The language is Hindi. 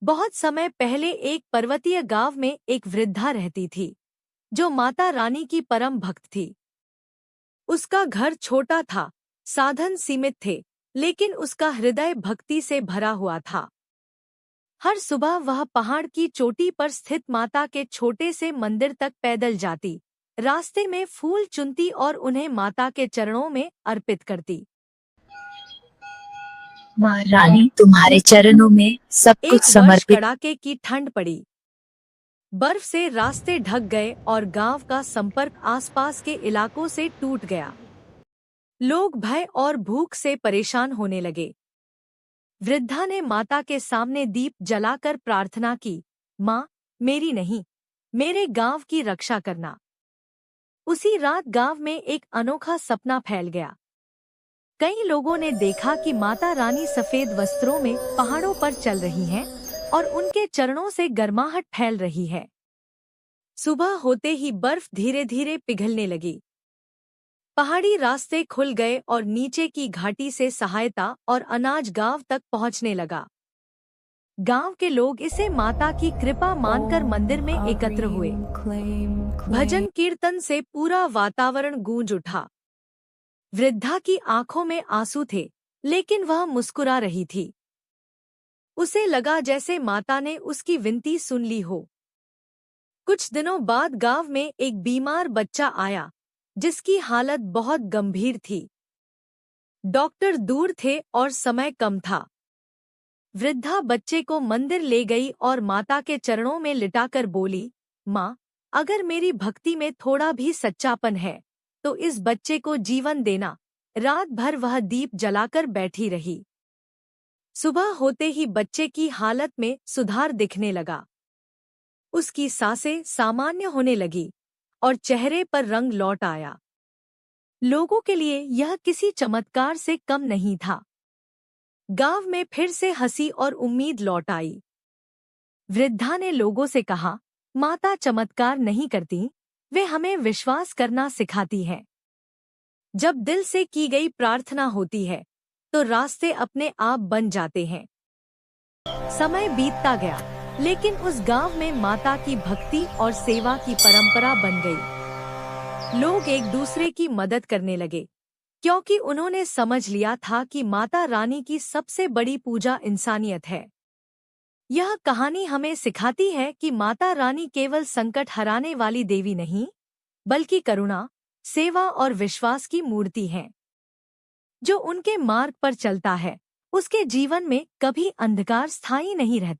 बहुत समय पहले एक पर्वतीय गांव में एक वृद्धा रहती थी, जो माता रानी की परम भक्त थी। उसका घर छोटा था, साधन सीमित थे, लेकिन उसका हृदय भक्ति से भरा हुआ था। हर सुबह वह पहाड़ की चोटी पर स्थित माता के छोटे से मंदिर तक पैदल जाती, रास्ते में फूल चुनती और उन्हें माता के चरणों में अर्पित करती। माँ रानी, तुम्हारे चरणों में सब कुछ एक वर्ष समर्पित। कड़ाके की ठंड पड़ी। बर्फ से रास्ते ढक गए और गांव का संपर्क आसपास के इलाकों से टूट गया। लोग भय और भूख से परेशान होने लगे। वृद्धा ने माता के सामने दीप जलाकर प्रार्थना की, माँ, मेरी नहीं, मेरे गांव की रक्षा करना। उसी रात गांव में एक अनोखा सपना फैल गया। कई लोगों ने देखा कि माता रानी सफेद वस्त्रों में पहाड़ों पर चल रही हैं और उनके चरणों से गर्माहट फैल रही है। सुबह होते ही बर्फ धीरे धीरे पिघलने लगी। पहाड़ी रास्ते खुल गए और नीचे की घाटी से सहायता और अनाज गांव तक पहुंचने लगा। गांव के लोग इसे माता की कृपा मानकर मंदिर में एकत्र हुए। भजन कीर्तन से पूरा वातावरण गूंज उठा। वृद्धा की आंखों में आंसू थे, लेकिन वह मुस्कुरा रही थी। उसे लगा जैसे माता ने उसकी विनती सुन ली हो। कुछ दिनों बाद गांव में एक बीमार बच्चा आया, जिसकी हालत बहुत गंभीर थी। डॉक्टर दूर थे और समय कम था। वृद्धा बच्चे को मंदिर ले गई और माता के चरणों में लिटाकर बोली, माँ, अगर मेरी भक्ति में थोड़ा भी सच्चापन है, तो इस बच्चे को जीवन देना। रात भर वह दीप जलाकर बैठी रही। सुबह होते ही बच्चे की हालत में सुधार दिखने लगा। उसकी सांसें सामान्य होने लगी और चेहरे पर रंग लौट आया। लोगों के लिए यह किसी चमत्कार से कम नहीं था। गांव में फिर से हंसी और उम्मीद लौट आई। वृद्धा ने लोगों से कहा, माता चमत्कार नहीं करती, वे हमें विश्वास करना सिखाती हैं। जब दिल से की गई प्रार्थना होती है, तो रास्ते अपने आप बन जाते हैं। समय बीतता गया, लेकिन उस गांव में माता की भक्ति और सेवा की परंपरा बन गई। लोग एक दूसरे की मदद करने लगे, क्योंकि उन्होंने समझ लिया था कि माता रानी की सबसे बड़ी पूजा इंसानियत है। यह कहानी हमें सिखाती है कि माता रानी केवल संकट हराने वाली देवी नहीं, बल्कि करुणा, सेवा और विश्वास की मूर्ति है। जो उनके मार्ग पर चलता है, उसके जीवन में कभी अंधकार स्थायी नहीं रहता।